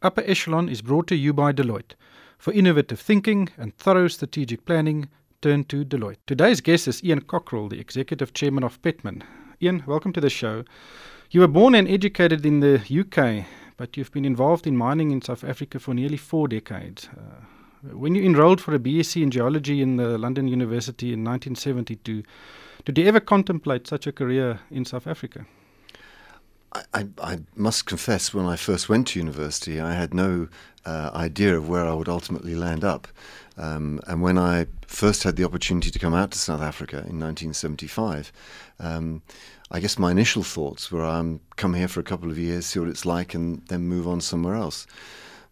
Upper Echelon is brought to you by Deloitte. For innovative thinking and thorough strategic planning, turn to Deloitte. Today's guest is Ian Cockerill, the Executive Chairman of Petmin. Ian, welcome to the show. You were born and educated in the UK, but you've been involved in mining in South Africa for nearly 4 decades. When you enrolled for a BSc in Geology in the London University in 1972, did you ever contemplate such a career in South Africa? I must confess, when I first went to university, I had no idea of where I would ultimately land up. And when I first had the opportunity to come out to South Africa in 1975, I guess my initial thoughts were, come here for a couple of years, see what it's like, and then move on somewhere else.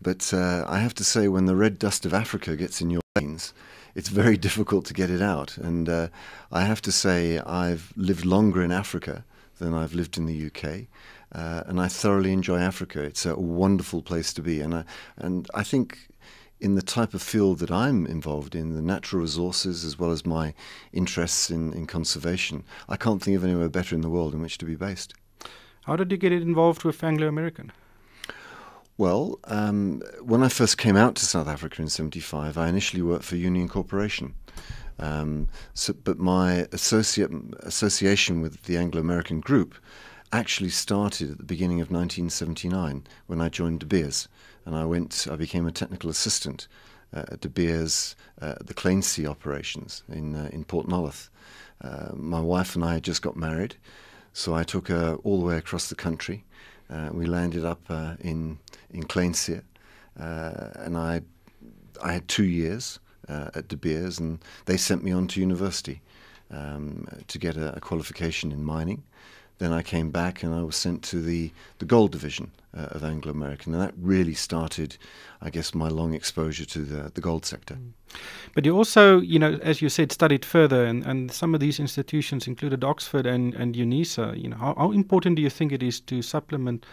But I have to say, when the red dust of Africa gets in your veins, it's very difficult to get it out. And I have to say, I've lived longer in Africa than I've lived in the UK, and I thoroughly enjoy Africa. It's a wonderful place to be, and I think in the type of field that I'm involved in, the natural resources as well as my interests in conservation, I can't think of anywhere better in the world in which to be based. How did you get involved with Anglo-American? Well, when I first came out to South Africa in 75, I initially worked for Union Corporation. But my association with the Anglo-American group actually started at the beginning of 1979 when I joined De Beers, and I became a technical assistant at De Beers, the Cleansea operations in Port Nolloth. My wife and I had just got married, so I took her all the way across the country. We landed up in Cleansea, and I had 2 years at De Beers, and they sent me on to university to get a qualification in mining. Then I came back and I was sent to the gold division of Anglo-American, and that really started, I guess, my long exposure to the gold sector. But you also, as you said, studied further, and some of these institutions included Oxford and UNISA. How important do you think it is to supplement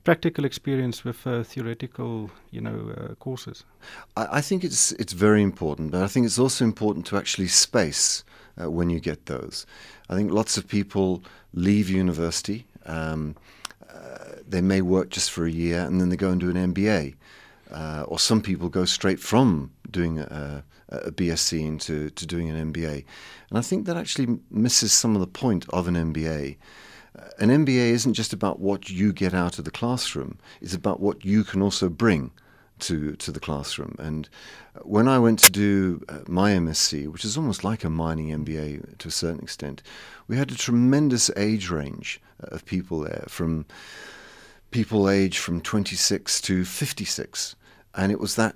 practical experience with theoretical, courses? I think it's very important, but I think it's also important to actually space when you get those. I think lots of people leave university, they may work just for a year, and then they go and do an MBA. Or some people go straight from doing a BSc into doing an MBA. And I think that actually misses some of the point of an MBA. An MBA isn't just about what you get out of the classroom, it's about what you can also bring to the classroom. And when I went to do my MSc, which is almost like a mining MBA to a certain extent, we had a tremendous age range of people there, from people aged from 26 to 56. And it was that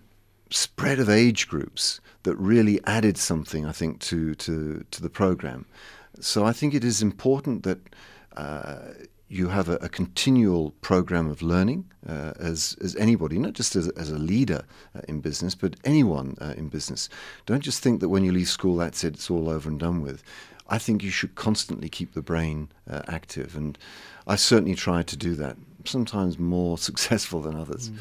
spread of age groups that really added something, I think, to the program. So I think it is important that you have a continual program of learning as anybody, not just as a leader in business, but anyone in business. Don't just think that when you leave school, that's it, it's all over and done with. I think you should constantly keep the brain active, and I certainly try to do that, sometimes more successful than others.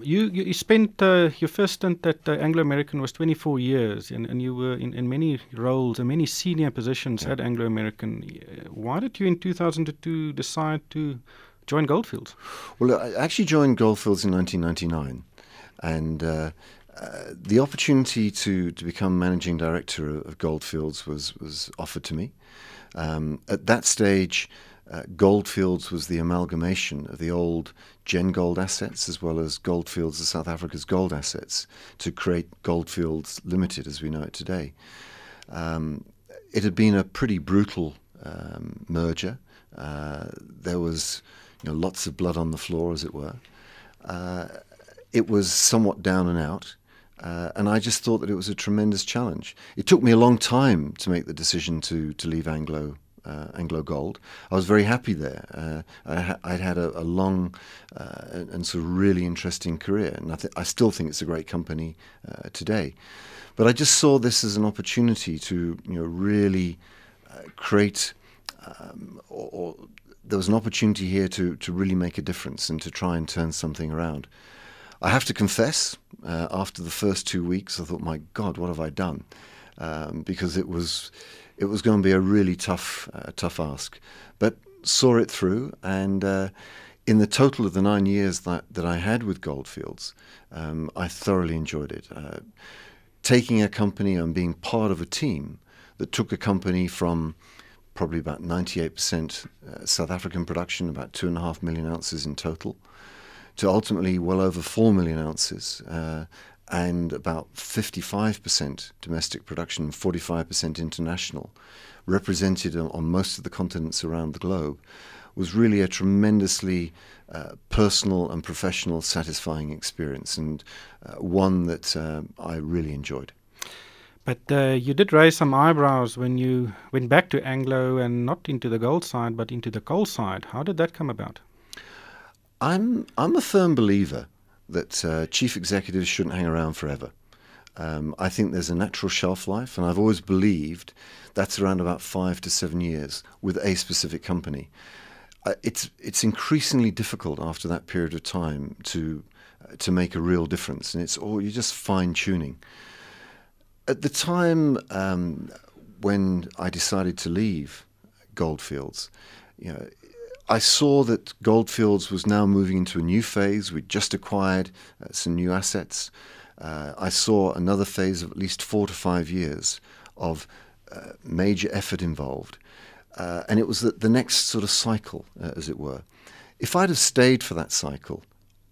You spent your first stint at Anglo-American was 24 years, and you were in many roles and many senior positions at Anglo-American. Why did you in 2002 decide to join Goldfields? Well, I actually joined Goldfields in 1999, and the opportunity to become managing director of Goldfields was offered to me. At that stage, Goldfields was the amalgamation of the old Gen Gold assets as well as Goldfields of South Africa's gold assets to create Goldfields Limited as we know it today. It had been a pretty brutal merger. There was lots of blood on the floor, as it were. It was somewhat down and out. And I just thought that it was a tremendous challenge. It took me a long time to make the decision to leave Anglo Gold. I was very happy there. I'd had a long and sort of really interesting career, and I still think it's a great company today. But I just saw this as an opportunity to really create, or there was an opportunity here to really make a difference and to try and turn something around. I have to confess, after the first 2 weeks, I thought, my God, what have I done? Because it was going to be a really tough ask. But saw it through, and in the total of the 9 years that I had with Goldfields, I thoroughly enjoyed it. Taking a company and being part of a team that took a company from probably about 98% South African production, about 2.5 million ounces in total, to ultimately well over 4 million ounces, and about 55% domestic production, 45% international, represented on most of the continents around the globe, was really a tremendously personal and professional, satisfying experience, and one that I really enjoyed. But you did raise some eyebrows when you went back to Anglo and not into the gold side, but into the coal side. How did that come about? I'm a firm believer that chief executives shouldn't hang around forever. I think there's a natural shelf life, and I've always believed that's around about 5 to 7 years with a specific company. It's increasingly difficult after that period of time to make a real difference, and you're just fine tuning. At the time when I decided to leave Goldfields, I saw that Goldfields was now moving into a new phase. We'd just acquired some new assets. I saw another phase of at least 4 to 5 years of major effort involved. And it was the next sort of cycle, as it were. If I'd have stayed for that cycle,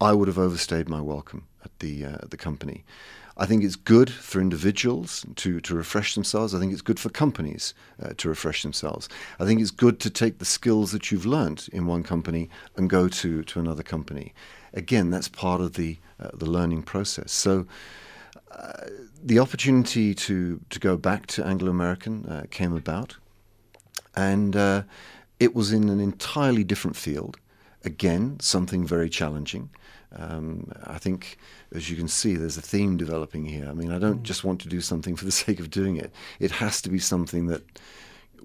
I would have overstayed my welcome at the company. I think it's good for individuals to refresh themselves. I think it's good for companies to refresh themselves. I think it's good to take the skills that you've learned in one company and go to another company. Again, that's part of the learning process. So the opportunity to go back to Anglo American came about. And it was in an entirely different field. Again, something very challenging. I think, as you can see, there's a theme developing here. I mean, I don't just want to do something for the sake of doing it. It has to be something that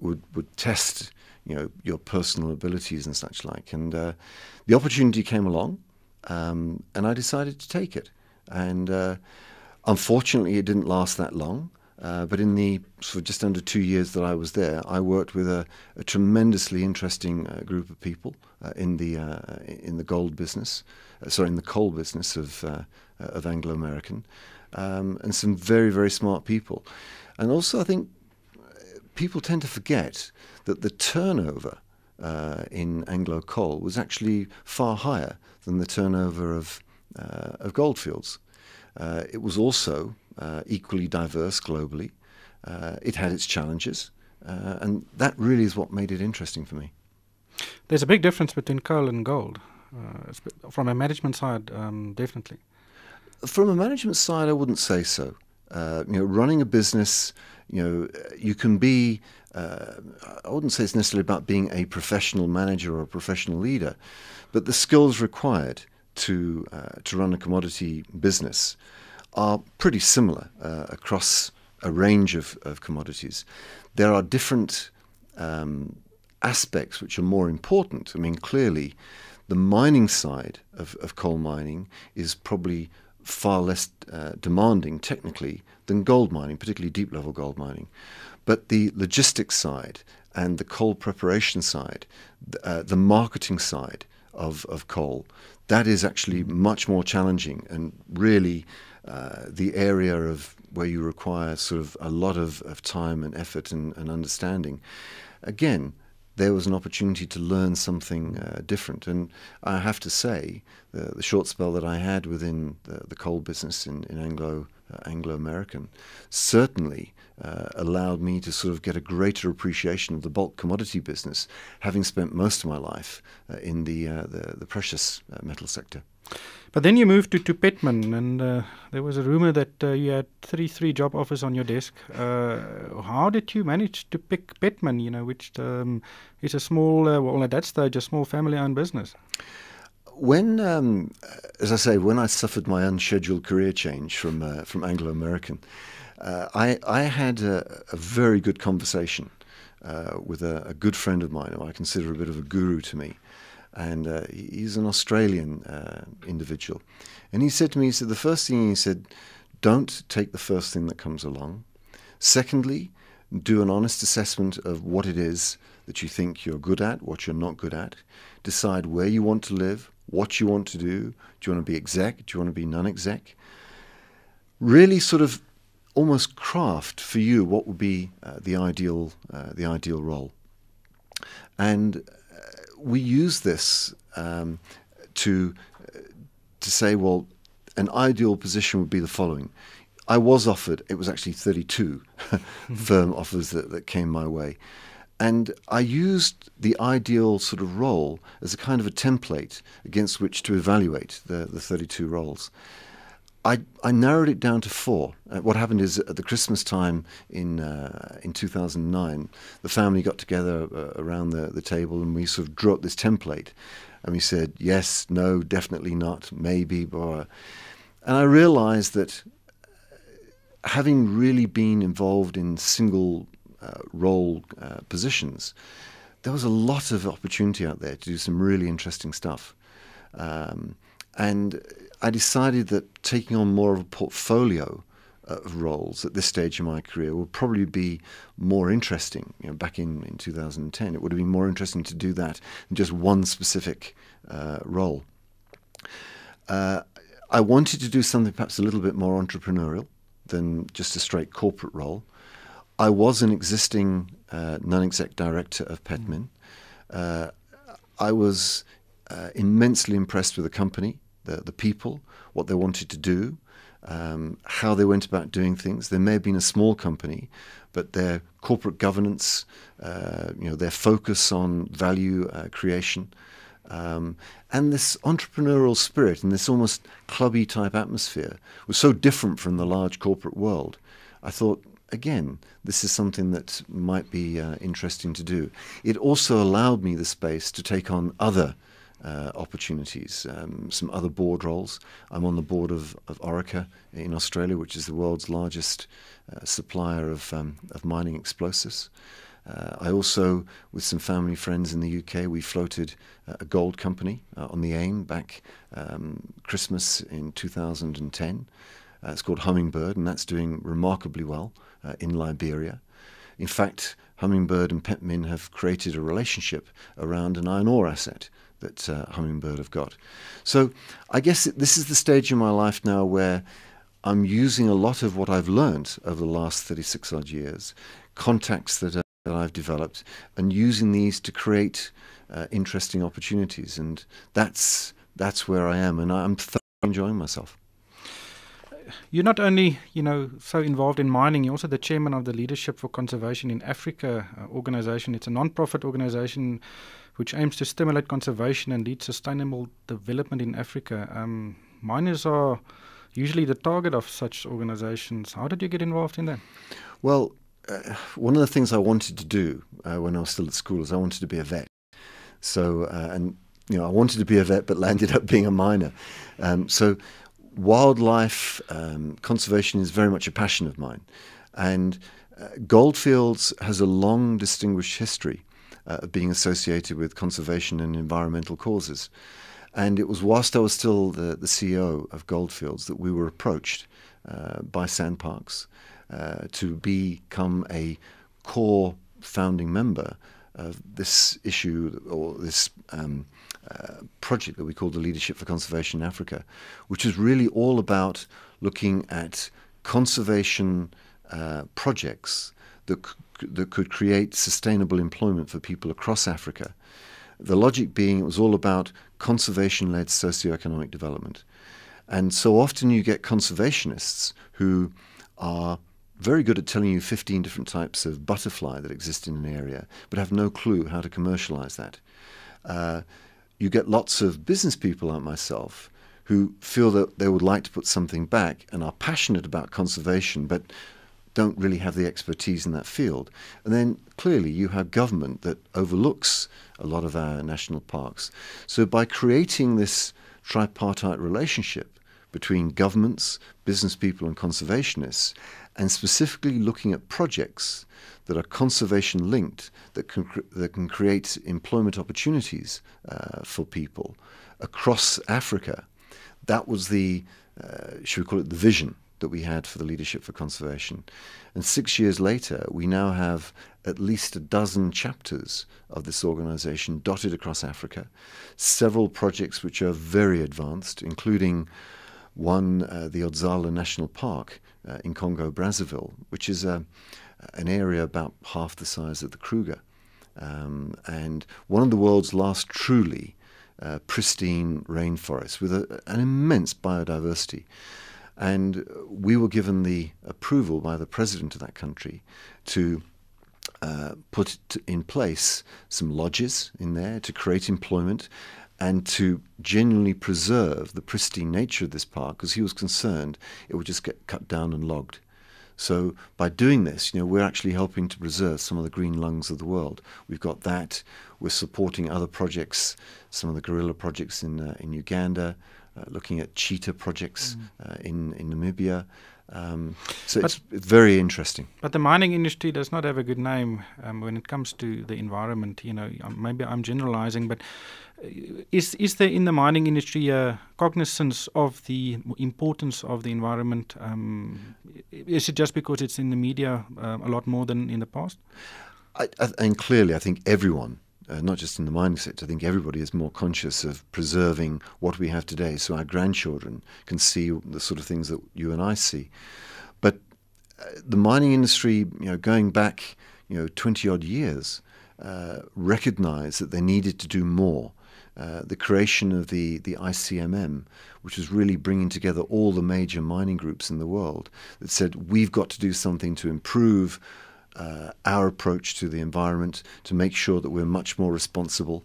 would test, your personal abilities and such like. And the opportunity came along, and I decided to take it. And unfortunately, it didn't last that long. But in the sort of just under 2 years that I was there, I worked with a tremendously interesting group of people in the gold business, in the coal business of Anglo American, and some very, very smart people. And also, I think people tend to forget that the turnover in Anglo Coal was actually far higher than the turnover of Goldfields. It was also equally diverse globally. It had its challenges, and that really is what made it interesting for me. There's a big difference between coal and gold, from a management side, definitely. From a management side, I wouldn't say so. Running a business, you can be, I wouldn't say it's necessarily about being a professional manager or a professional leader, but the skills required to run a commodity business are pretty similar across a range of commodities. There are different aspects which are more important. I mean, clearly, the mining side of coal mining is probably far less demanding technically than gold mining, particularly deep-level gold mining. But the logistics side and the coal preparation side, the marketing side of coal, that is actually much more challenging, and really the area of where you require sort of a lot of time and effort and understanding. Again, there was an opportunity to learn something different. And I have to say, the short spell that I had within the coal business in Anglo-American certainly allowed me to sort of get a greater appreciation of the bulk commodity business, having spent most of my life in the precious metal sector. But then you moved to Petmin, and there was a rumor that you had three job offers on your desk. How did you manage to pick Petmin, which is a small, well, at that stage, a small family-owned business? When, as I say, when I suffered my unscheduled career change from Anglo-American, I had a very good conversation with a good friend of mine who I consider a bit of a guru to me. And he's an Australian individual. And he said to me, the first thing he said, don't take the first thing that comes along. Secondly, do an honest assessment of what it is that you think you're good at, what you're not good at, decide where you want to live, what you want to do. Do you want to be exec? Do you want to be non-exec? Really sort of almost craft for you what would be the ideal role. And we use this to say, well, an ideal position would be the following. I was offered, it was actually 32 firm offers that came my way. And I used the ideal sort of role as a kind of a template against which to evaluate the 32 roles. I narrowed it down to 4. What happened is at the Christmas time in 2009, the family got together around the table and we sort of drew up this template. And we said, yes, no, definitely not, maybe, blah. And I realized that having really been involved in single role positions, there was a lot of opportunity out there to do some really interesting stuff. And I decided that taking on more of a portfolio of roles at this stage in my career would probably be more interesting. Back in 2010, it would have been more interesting to do that than just one specific role. I wanted to do something perhaps a little bit more entrepreneurial than just a straight corporate role. I was an existing non-exec director of Petmin. I was immensely impressed with the company, the people, what they wanted to do, how they went about doing things. There may have been a small company, but their corporate governance, their focus on value creation, and this entrepreneurial spirit and this almost clubby type atmosphere was so different from the large corporate world. I thought, again, this is something that might be interesting to do. It also allowed me the space to take on other opportunities, some other board roles. I'm on the board of Orica in Australia, which is the world's largest supplier of mining explosives. I also, with some family friends in the UK, we floated a gold company on the AIM back Christmas in 2010. It's called Hummingbird, and that's doing remarkably well in Liberia. In fact, Hummingbird and Petmin have created a relationship around an iron ore asset that Hummingbird have got. So I guess this is the stage in my life now where I'm using a lot of what I've learned over the last 36 odd years, contacts that I've developed, and using these to create interesting opportunities. And that's where I am, and I'm thoroughly enjoying myself. You're not only, so involved in mining, you're also the chairman of the Leadership for Conservation in Africa organization. It's a non-profit organization which aims to stimulate conservation and lead sustainable development in Africa. Miners are usually the target of such organizations. How did you get involved in that? Well, one of the things I wanted to do when I was still at school is I wanted to be a vet. So, I wanted to be a vet but landed up being a miner. So wildlife conservation is very much a passion of mine. And Goldfields has a long distinguished history of being associated with conservation and environmental causes. And it was whilst I was still the CEO of Goldfields that we were approached by Sandparks to become a core founding member of this issue or this project that we call the Leadership for Conservation in Africa, which is really all about looking at conservation projects that could create sustainable employment for people across Africa. The logic being it was all about conservation-led socioeconomic development. And so often you get conservationists who are very good at telling you 15 different types of butterfly that exist in an area, but have no clue how to commercialize that. You get lots of business people like myself who feel that they would like to put something back and are passionate about conservation, but don't really have the expertise in that field. And then clearly you have government that overlooks a lot of our national parks. So by creating this tripartite relationship between governments, business people and conservationists, and specifically looking at projects that are conservation linked, that can create employment opportunities for people across Africa, that was the, should we call it the vision, that we had for the Leadership for Conservation. And 6 years later, we now have at least a dozen chapters of this organization dotted across Africa, several projects which are very advanced, including one, the Odzala National Park in Congo-Brazzaville, which is an area about half the size of the Kruger, and one of the world's last truly pristine rainforests with an immense biodiversity. And we were given the approval by the president of that country to put in place some lodges in there to create employment and to genuinely preserve the pristine nature of this park, because he was concerned it would just get cut down and logged. So by doing this, we're actually helping to preserve some of the green lungs of the world. We've got that. We're supporting other projects, some of the gorilla projects in Uganda, looking at cheetah projects in Namibia. So it's very interesting. But the mining industry does not have a good name when it comes to the environment. Maybe I'm generalizing, but is there in the mining industry a cognizance of the importance of the environment? Is it just because it's in the media a lot more than in the past? And clearly, I think everyone, not just in the mining sector, I think everybody is more conscious of preserving what we have today so our grandchildren can see the sort of things that you and I see. But the mining industry, going back 20-odd years, recognized that they needed to do more. The creation of the ICMM, which was really bringing together all the major mining groups in the world, that said we've got to do something to improve our approach to the environment, to make sure that we're much more responsible.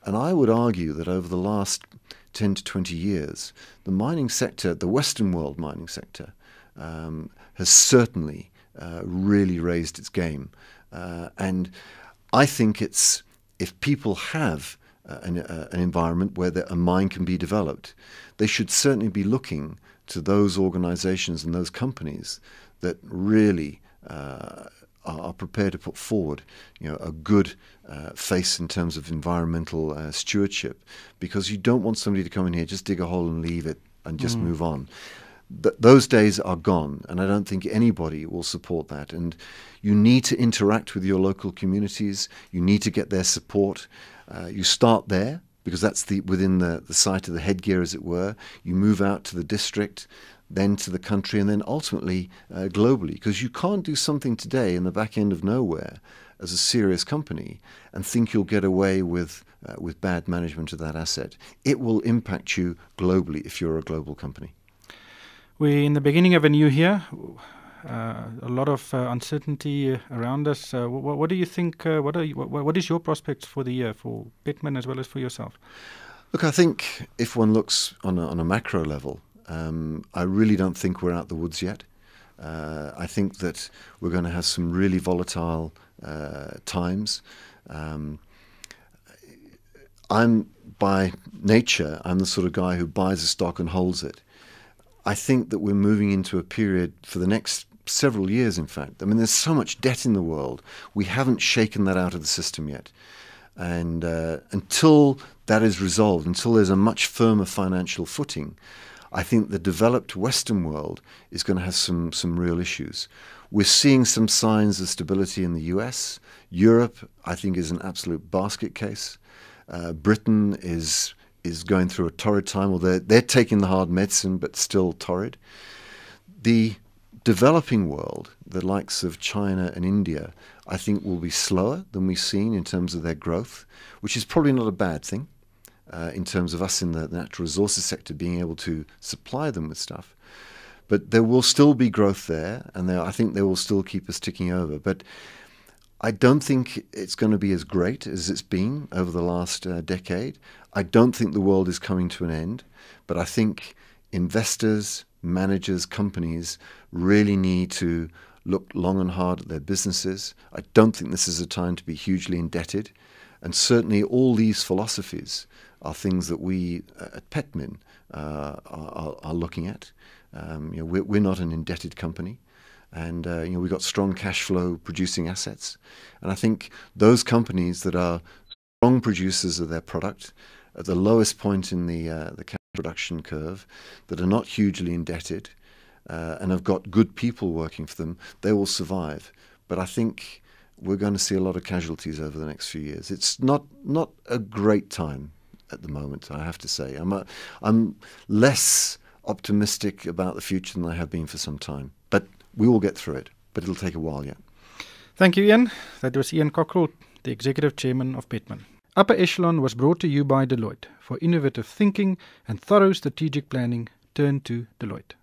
And I would argue that over the last 10 to 20 years, the mining sector, the Western world mining sector, has certainly really raised its game. And I think if people have an environment where a mine can be developed, they should certainly be looking to those organizations and those companies that really are prepared to put forward, a good face in terms of environmental stewardship, because you don't want somebody to come in here, just dig a hole and leave it and just move on. Those days are gone, and I don't think anybody will support that. And you need to interact with your local communities. You need to get their support. You start there, because that's within the site of the headgear, as it were. You move out to the district, then to the country, and then ultimately globally. Because you can't do something today in the back end of nowhere as a serious company and think you'll get away with bad management of that asset. It will impact you globally if you're a global company. We're in the beginning of a new year. A lot of uncertainty around us. What do you think? What is your prospects for the year for Petmin as well as for yourself? Look, I think if one looks on a macro level, I really don't think we're out the woods yet. I think that we're going to have some really volatile times. I'm by nature, I'm the sort of guy who buys a stock and holds it. I think that we're moving into a period for the next several years, in fact. I mean, there's so much debt in the world. We haven't shaken that out of the system yet. And until that is resolved, until there's a much firmer financial footing, I think the developed Western world is going to have some real issues. We're seeing some signs of stability in the US. Europe, I think, is an absolute basket case. Britain is going through a torrid time, or they're taking the hard medicine, but still torrid. The developing world, the likes of China and India, I think will be slower than we've seen in terms of their growth, which is probably not a bad thing in terms of us in the natural resources sector being able to supply them with stuff. But there will still be growth there, and I think they will still keep us ticking over. But I don't think it's going to be as great as it's been over the last decade. I don't think the world is coming to an end, but I think investors, managers, companies really need to look long and hard at their businesses. I don't think this is a time to be hugely indebted. And certainly all these philosophies are things that we at Petmin are looking at. We're not an indebted company. And we've got strong cash flow producing assets. And I think those companies that are strong producers of their product at the lowest point in the cash production curve, that are not hugely indebted, and have got good people working for them, they will survive. But I think we're going to see a lot of casualties over the next few years. It's not a great time at the moment, I have to say. I'm less optimistic about the future than I have been for some time. But we will get through it. But it'll take a while yet. Thank you, Ian. That was Ian Cockerill, the Executive Chairman of Petmin. Upper Echelon was brought to you by Deloitte. For innovative thinking and thorough strategic planning, turn to Deloitte.